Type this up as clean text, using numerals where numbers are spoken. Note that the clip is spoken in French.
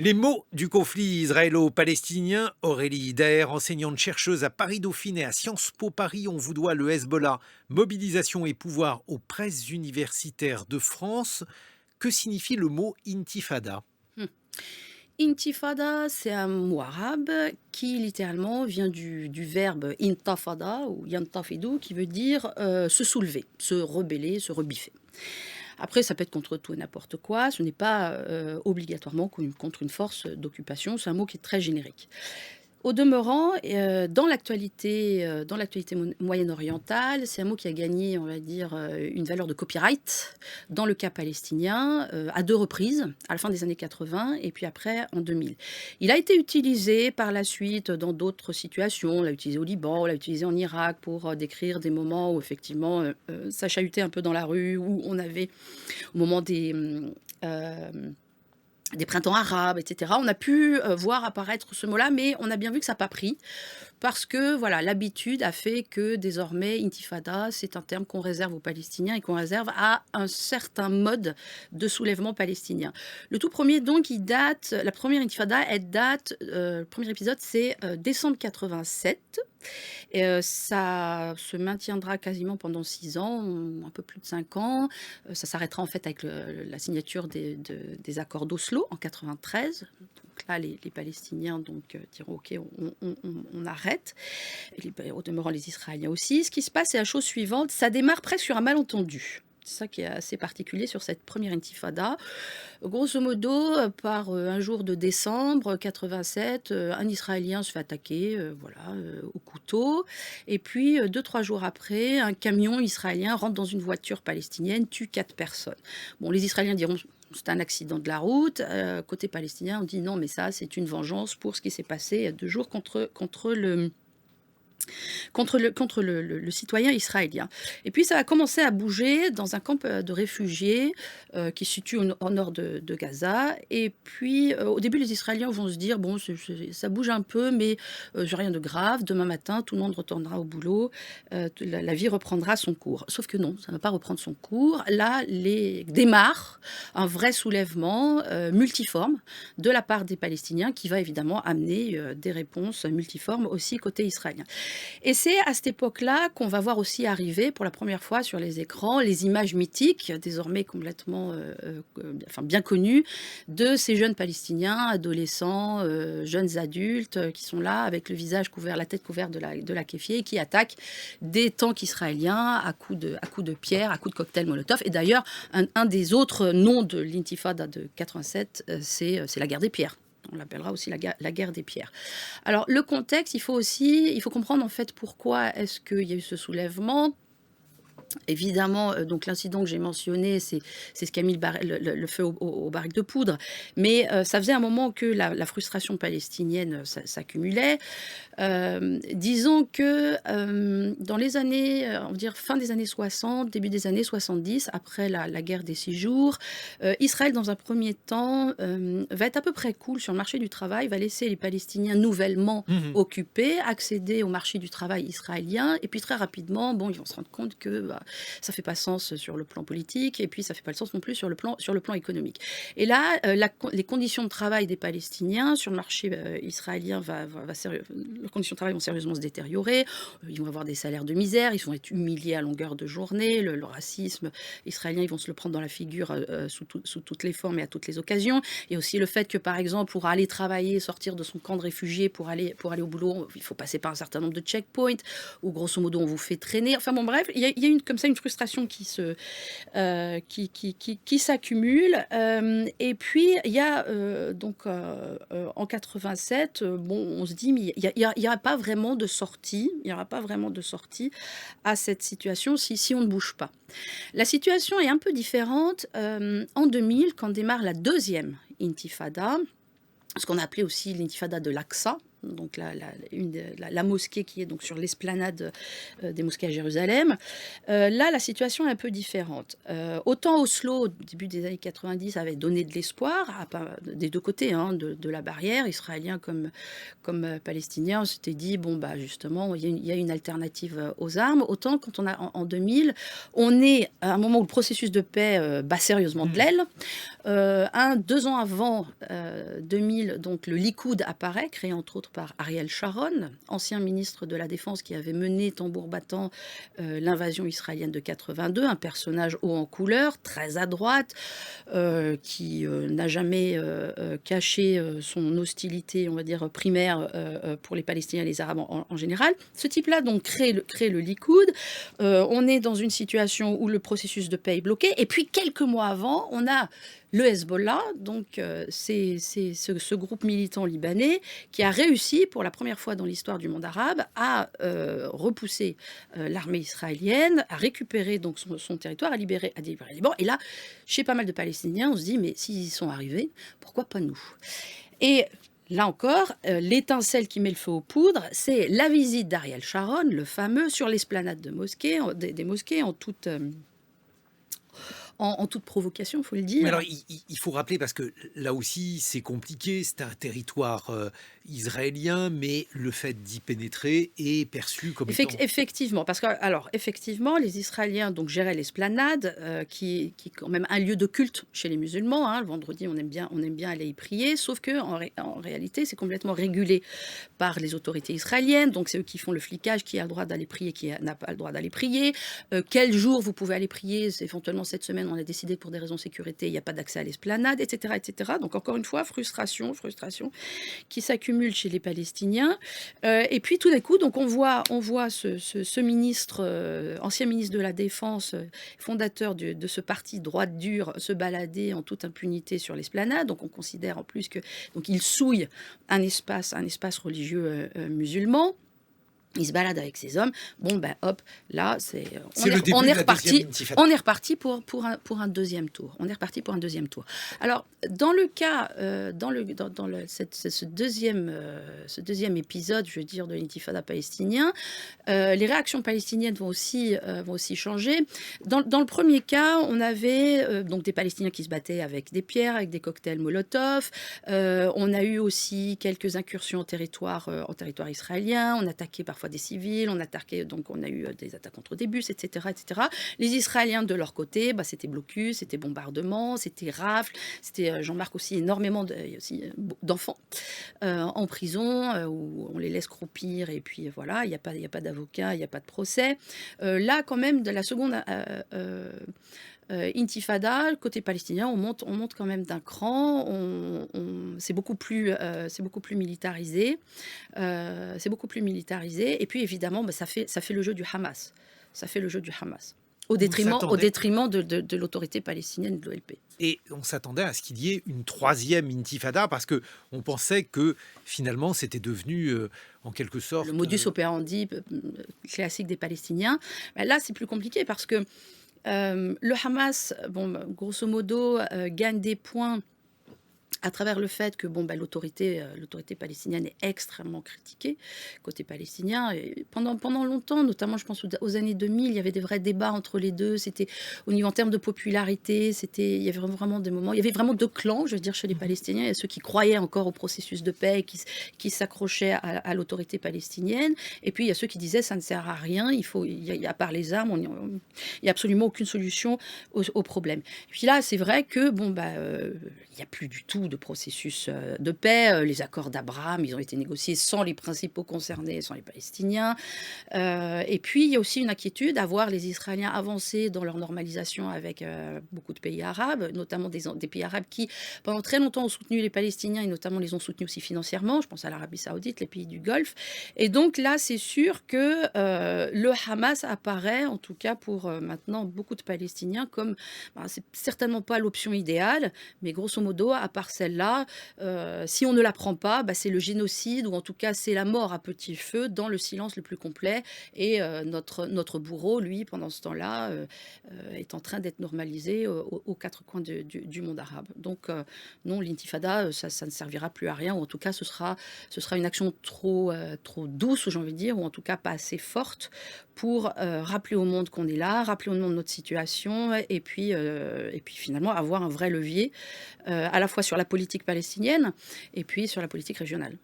Les mots du conflit israélo-palestinien, Aurélie Daher, enseignante-chercheuse à Paris-Dauphine et à Sciences Po Paris, on vous doit le Hezbollah, mobilisation et pouvoir aux presses universitaires de France. Que signifie le mot intifada? Mmh. Intifada, c'est un mot arabe qui littéralement vient du verbe intafada ou yantafidu qui veut dire, se soulever, se rebeller, se rebiffer. Après ça peut être contre tout et n'importe quoi, ce n'est pas, obligatoirement contre une force d'occupation, c'est un mot qui est très générique. Au demeurant, dans l'actualité moyen-orientale, c'est un mot qui a gagné, on va dire, une valeur de copyright dans le cas palestinien, à 2 reprises, à la fin des années 80 et puis après en 2000. Il a été utilisé par la suite dans d'autres situations. On l'a utilisé au Liban, on l'a utilisé en Irak pour, décrire des moments où effectivement, ça chahutait un peu dans la rue, où on avait au moment des printemps arabes et cetera. On a pu, voir apparaître ce mot-là, mais on a bien vu que ça n'a pas pris parce que voilà, l'habitude a fait que désormais intifada, c'est un terme qu'on réserve aux Palestiniens et qu'on réserve à un certain mode de soulèvement palestinien. Le tout premier donc, il date la première intifada, elle date, le premier épisode, c'est, décembre 87 et ça se maintiendra quasiment pendant 6 ans, un peu plus de 5 ans. Ça s'arrêtera en fait avec la signature des accords d'Oslo en 93. Donc là, les Palestiniens donc, diront: «OK, on arrête» et au demeurant les Israéliens aussi. Ce qui se passe, c'est la chose suivante, ça démarre presque sur un malentendu. C'est ça qui est assez particulier sur cette première intifada. Grosso modo, par, un jour de décembre 87, un Israélien se fait attaquer, voilà, au couteau et puis, 2-3 jours après, un camion israélien rentre dans une voiture palestinienne, tue 4 personnes. Bon, les Israéliens diront: «C'est un accident de la route», côté palestinien, on dit: «Non, mais ça, c'est une vengeance pour ce qui s'est passé il y a 2 jours contre le citoyen israélien et puis ça a commencé à bouger dans un camp, de réfugiés, qui se situe au nord de Gaza et puis, au début les Israéliens vont se dire: «Bon c'est ça bouge un peu mais, j'ai rien de grave, demain matin tout le monde retournera au boulot, la vie reprendra son cours». Sauf que non, ça ne va pas reprendre son cours. Là, démarre un vrai soulèvement, multiforme de la part des Palestiniens qui va évidemment amener, des réponses multiformes aussi côté israélien. Et c'est à cette époque-là qu'on va voir aussi arriver pour la première fois sur les écrans les images mythiques, désormais complètement, enfin bien connues, de ces jeunes Palestiniens, adolescents, jeunes adultes, qui sont là avec le visage couvert, la tête couverte de la kéfier, qui attaquent des tanks israéliens à coups de pierre, à coups de cocktails Molotov. Et d'ailleurs, un des autres noms de l'intifada de 87, c'est la guerre des pierres. On l'appellera aussi la guerre des pierres. Alors le contexte, il faut comprendre en fait pourquoi est-ce qu'il y a eu ce soulèvement. Évidemment, donc l'incident que j'ai mentionné, c'est ce qui a mis le feu aux barriques de poudre. Mais, ça faisait un moment que la frustration palestinienne, s'accumulait. Disons que, dans les années, on va dire fin des années 60, début des années 70, après la guerre des 6 jours, Israël dans un premier temps, va être à peu près cool sur le marché du travail, va laisser les Palestiniens nouvellement Mhm. occupés accéder au marché du travail israélien et puis très rapidement, bon, ils vont se rendre compte que, bah, ça fait pas sens sur le plan politique et puis ça fait pas le sens non plus sur le plan économique. Et là, les conditions de travail des Palestiniens sur le marché, israélien leurs conditions de travail vont sérieusement se détériorer. Ils vont avoir des salaires de misère, ils vont être humiliés à longueur de journée. Le racisme israélien, ils vont se le prendre dans la figure, sous toutes les formes et à toutes les occasions. Et aussi le fait que, par exemple, pour aller travailler, sortir de son camp de réfugiés pour aller au boulot, il faut passer par un certain nombre de checkpoints où grosso modo on vous fait traîner. Enfin bon bref, il y a comme ça une frustration qui s'accumule. Et puis il y a, donc en 87, bon on se dit: «Mais il y aura pas vraiment de sortie, il y aura pas vraiment de sortie à cette situation si on ne bouge pas». La situation est un peu différente, en 2000 quand démarre la deuxième intifada, ce qu'on a appelé aussi l'intifada de l'Aqsa. donc la mosquée qui est donc sur l'esplanade des mosquées à Jérusalem. Là, la situation est un peu différente. Autant Oslo, au début des années 90, avait donné de l'espoir des deux côtés, hein, de la barrière, israéliens comme palestiniens. On s'était dit, bon, bah, justement, il y a une alternative aux armes. Autant quand on a en 2000, on est à un moment où le processus de paix bat sérieusement de l'aile. 2 ans avant 2000, donc le Likoud apparaît, créé entre autres par Ariel Sharon, ancien ministre de la Défense qui avait mené tambour battant l'invasion israélienne de 82, un personnage haut en couleur, très à droite, qui n'a jamais caché son hostilité, on va dire, primaire pour les Palestiniens et les Arabes en général. Ce type-là donc crée le Likoud. On est dans une situation où le processus de paix est bloqué. Et puis, quelques mois avant, on a le Hezbollah, donc c'est ce groupe militant libanais qui a réussi pour la première fois dans l'histoire du monde arabe à repousser l'armée israélienne, à récupérer donc son territoire, à libérer le Liban. Et là, chez pas mal de Palestiniens, on se dit mais s'ils y sont arrivés, pourquoi pas nous? Et là encore, l'étincelle qui met le feu aux poudres, c'est la visite d'Ariel Sharon, le fameux, sur l'esplanade des mosquées en toute provocation, il faut le dire. Mais alors, il faut rappeler, parce que là aussi, c'est compliqué, c'est un territoire israélien, mais le fait d'y pénétrer est perçu comme étant... Effectivement, parce que, alors, effectivement, les Israéliens donc, géraient l'esplanade, qui est quand même un lieu de culte chez les musulmans. Hein. Le vendredi, on aime bien aller y prier, sauf qu'en réalité, c'est complètement régulé par les autorités israéliennes. Donc, c'est eux qui font le flicage, qui a le droit d'aller prier, qui n'a pas le droit d'aller prier. Quel jour vous pouvez aller prier? C'est éventuellement cette semaine, on a décidé pour des raisons de sécurité, il n'y a pas d'accès à l'esplanade, etc., etc. Donc, encore une fois, frustration qui s'accumule chez les Palestiniens. Et puis, tout d'un coup, donc on voit ce ministre, ancien ministre de la Défense, fondateur de ce parti droite dure, se balader en toute impunité sur l'esplanade. Donc, on considère en plus que donc il souille un espace religieux musulman. Il se balade avec ses hommes. Bon, ben hop, là, on est reparti pour un deuxième tour. Alors, dans le cas, ce deuxième épisode, je veux dire, de l'intifada palestinien, les réactions palestiniennes vont aussi changer. Dans le premier cas, on avait donc des Palestiniens qui se battaient avec des pierres, avec des cocktails Molotov. On a eu aussi quelques incursions en territoire israélien. On attaquait parfois des civils, donc on a eu des attaques contre des bus, etc., etc. Les Israéliens, de leur côté, c'était blocus, c'était bombardement, c'était rafle, c'était, j'en marque aussi énormément d'enfants en prison, où on les laisse croupir, et puis voilà, il n'y a pas d'avocat, il n'y a pas de procès. Là, quand même, de la seconde... intifada, côté palestinien, on monte quand même d'un cran. C'est beaucoup plus militarisé. Et puis évidemment, ça fait le jeu du Hamas. Au détriment de l'autorité palestinienne, de l'OLP. Et on s'attendait à ce qu'il y ait une troisième intifada, parce que on pensait que finalement c'était devenu en quelque sorte le modus operandi classique des Palestiniens. Là, c'est plus compliqué parce que le Hamas, grosso modo, gagne des points à travers le fait que l'autorité palestinienne est extrêmement critiquée côté palestinien. Et pendant longtemps, notamment je pense aux années 2000, il y avait des vrais débats entre les deux. C'était au niveau en termes de popularité, il y avait vraiment des moments, il y avait vraiment deux clans, je veux dire, chez les Palestiniens. Il y a ceux qui croyaient encore au processus de paix, qui s'accrochaient à l'autorité palestinienne, et puis il y a ceux qui disaient ça ne sert à rien, à part les armes, il n'y a absolument aucune solution au problème. Et puis là, c'est vrai que il n'y a plus du tout de processus de paix. Les accords d'Abraham, ils ont été négociés sans les principaux concernés, sans les Palestiniens. Et puis, il y a aussi une inquiétude à voir les Israéliens avancer dans leur normalisation avec beaucoup de pays arabes, notamment des pays arabes qui, pendant très longtemps, ont soutenu les Palestiniens et notamment les ont soutenus aussi financièrement. Je pense à l'Arabie Saoudite, les pays du Golfe. Et donc là, c'est sûr que le Hamas apparaît, en tout cas pour maintenant beaucoup de Palestiniens, comme c'est certainement pas l'option idéale, mais grosso modo, à part celle-là, si on ne la prend pas, bah, c'est le génocide ou en tout cas c'est la mort à petit feu dans le silence le plus complet et notre bourreau, lui, pendant ce temps-là, est en train d'être normalisé, aux 4 coins du monde arabe. Donc non, l'intifada, ça ne servira plus à rien ou en tout cas ce sera une action trop douce, j'ai envie de dire, ou en tout cas pas assez forte pour, rappeler au monde qu'on est là, rappeler au monde notre situation et puis finalement avoir un vrai levier, à la fois sur la politique palestinienne et puis sur la politique régionale.